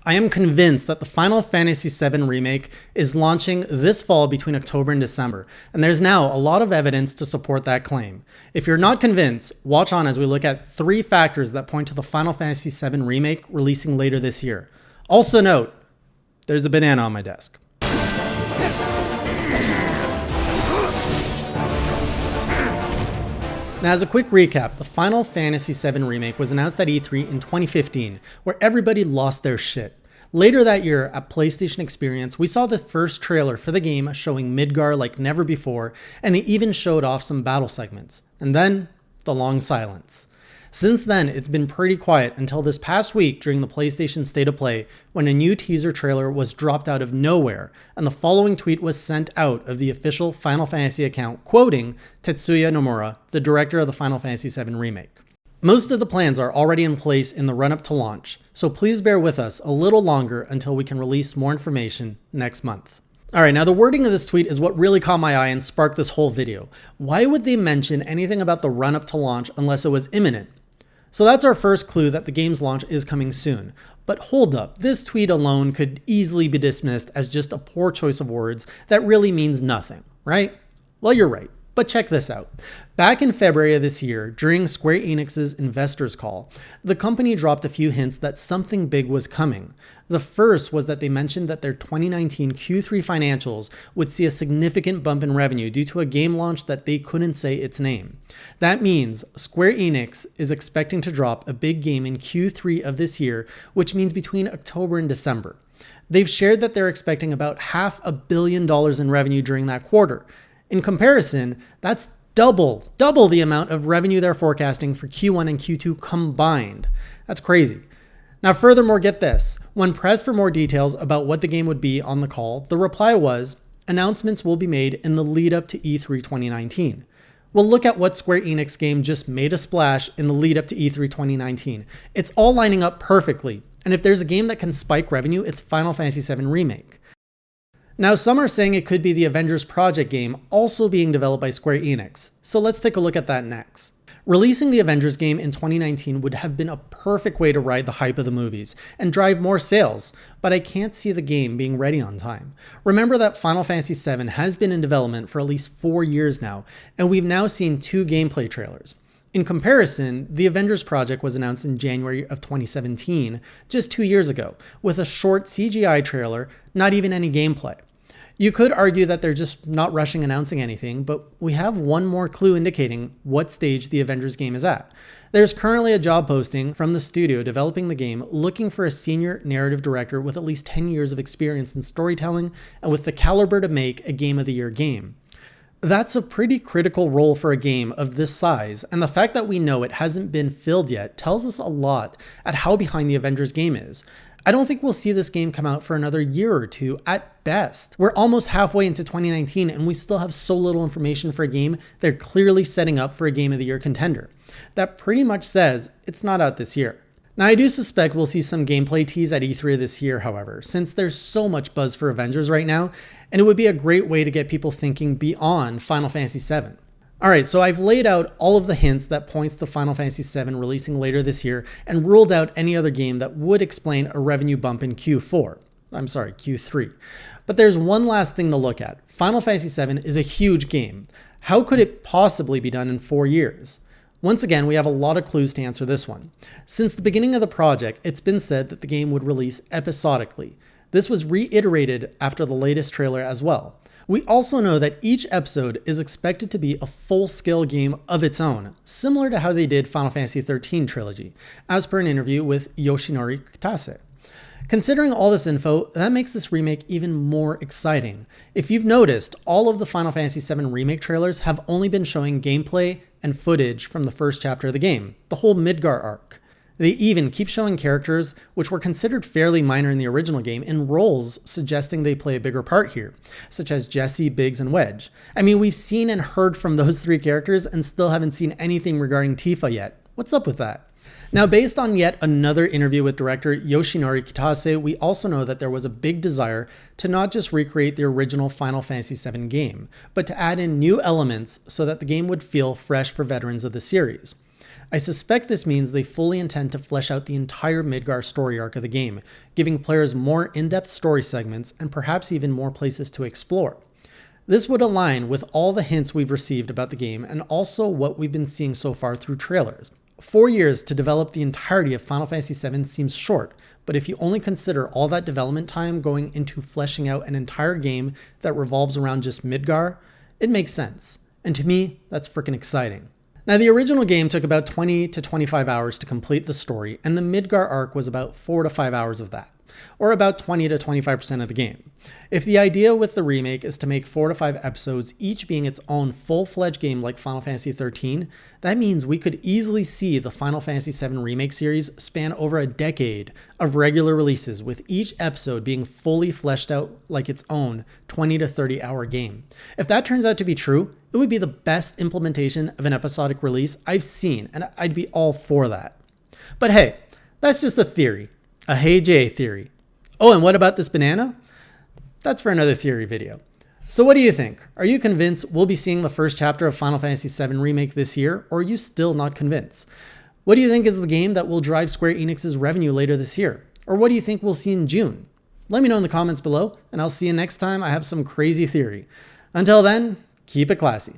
I am convinced that the Final Fantasy VII Remake is launching this fall between October and December, and there's now a lot of evidence to support that claim. If you're not convinced, watch on as we look at 3 factors that point to the Final Fantasy VII Remake releasing later this year. Also note, there's a banana on my desk. Now, as a quick recap, the Final Fantasy VII Remake was announced at E3 in 2015, where everybody lost their shit. Later that year, at PlayStation Experience, we saw the first trailer for the game showing Midgar like never before, and they even showed off some battle segments. And then, the long silence. Since then, it's been pretty quiet until this past week during the PlayStation State of Play, when a new teaser trailer was dropped out of nowhere, and the following tweet was sent out of the official Final Fantasy account quoting Tetsuya Nomura, the director of the Final Fantasy VII Remake. Most of the plans are already in place in the run-up to launch, so please bear with us a little longer until we can release more information next month. Alright, now the wording of this tweet is what really caught my eye and sparked this whole video. Why would they mention anything about the run-up to launch unless it was imminent? So that's our first clue that the game's launch is coming soon. But hold up, this tweet alone could easily be dismissed as just a poor choice of words that really means nothing, right? Well, you're right, but check this out. Back in February of this year, during Square Enix's investors call, the company dropped a few hints that something big was coming. The first was that they mentioned that their 2019 Q3 financials would see a significant bump in revenue due to a game launch that they couldn't say its name. That means Square Enix is expecting to drop a big game in Q3 of this year, which means between October and December. They've shared that they're expecting about $500 million in revenue during that quarter. In comparison, that's double the amount of revenue they're forecasting for Q1 and Q2 combined. That's crazy. Now, furthermore, get this. When pressed for more details about what the game would be on the call, the reply was, announcements will be made in the lead up to E3 2019. Well, look at what Square Enix game just made a splash in the lead up to E3 2019. It's all lining up perfectly. And if there's a game that can spike revenue, it's Final Fantasy VII Remake. Now, some are saying it could be the Avengers Project game also being developed by Square Enix, so let's take a look at that next. Releasing the Avengers game in 2019 would have been a perfect way to ride the hype of the movies and drive more sales, but I can't see the game being ready on time. Remember that Final Fantasy VII has been in development for at least 4 years now, and we've now seen 2 gameplay trailers. In comparison, the Avengers Project was announced in January of 2017, just 2 years ago, with a short CGI trailer, not even any gameplay. You could argue that they're just not rushing announcing anything, but we have one more clue indicating what stage the Avengers game is at. There's currently a job posting from the studio developing the game looking for a senior narrative director with at least 10 years of experience in storytelling and with the caliber to make a Game of the Year game. That's a pretty critical role for a game of this size, and the fact that we know it hasn't been filled yet tells us a lot at how behind the Avengers game is. I don't think we'll see this game come out for another year or 2 at best. We're almost halfway into 2019 and we still have so little information for a game they're clearly setting up for a Game of the Year contender. That pretty much says it's not out this year. Now, I do suspect we'll see some gameplay tease at E3 this year, however, since there's so much buzz for Avengers right now, and it would be a great way to get people thinking beyond Final Fantasy VII. Alright, so I've laid out all of the hints that points to Final Fantasy VII releasing later this year and ruled out any other game that would explain a revenue bump in Q3. But there's one last thing to look at. Final Fantasy VII is a huge game. How could it possibly be done in 4 years? Once again, we have a lot of clues to answer this one. Since the beginning of the project, it's been said that the game would release episodically. This was reiterated after the latest trailer as well. We also know that each episode is expected to be a full-scale game of its own, similar to how they did Final Fantasy XIII Trilogy, as per an interview with Yoshinori Kitase. Considering all this info, that makes this remake even more exciting. If you've noticed, all of the Final Fantasy VII Remake trailers have only been showing gameplay and footage from the first chapter of the game, the whole Midgar arc. They even keep showing characters which were considered fairly minor in the original game in roles suggesting they play a bigger part here, such as Jesse, Biggs, and Wedge. I mean, we've seen and heard from those 3 characters and still haven't seen anything regarding Tifa yet. What's up with that? Now, based on yet another interview with director Yoshinori Kitase, we also know that there was a big desire to not just recreate the original Final Fantasy VII game, but to add in new elements so that the game would feel fresh for veterans of the series. I suspect this means they fully intend to flesh out the entire Midgar story arc of the game, giving players more in-depth story segments and perhaps even more places to explore. This would align with all the hints we've received about the game and also what we've been seeing so far through trailers. 4 years to develop the entirety of Final Fantasy VII seems short, but if you only consider all that development time going into fleshing out an entire game that revolves around just Midgar, it makes sense. And to me, that's freaking exciting. Now, the original game took about 20 to 25 hours to complete the story, and the Midgar arc was about 4 to 5 hours of that, or about 20 to 25% of the game. If the idea with the remake is to make 4 to 5 episodes, each being its own full-fledged game like Final Fantasy XIII, that means we could easily see the Final Fantasy VII Remake series span over a decade of regular releases, with each episode being fully fleshed out like its own 20 to 30 hour game. If that turns out to be true, it would be the best implementation of an episodic release I've seen, and I'd be all for that. But hey, that's just a theory. A Hey Jay theory. Oh, and what about this banana? That's for another theory video. So what do you think? Are you convinced we'll be seeing the first chapter of Final Fantasy VII Remake this year, or are you still not convinced? What do you think is the game that will drive Square Enix's revenue later this year? Or what do you think we'll see in June? Let me know in the comments below, and I'll see you next time I have some crazy theory. Until then, keep it classy.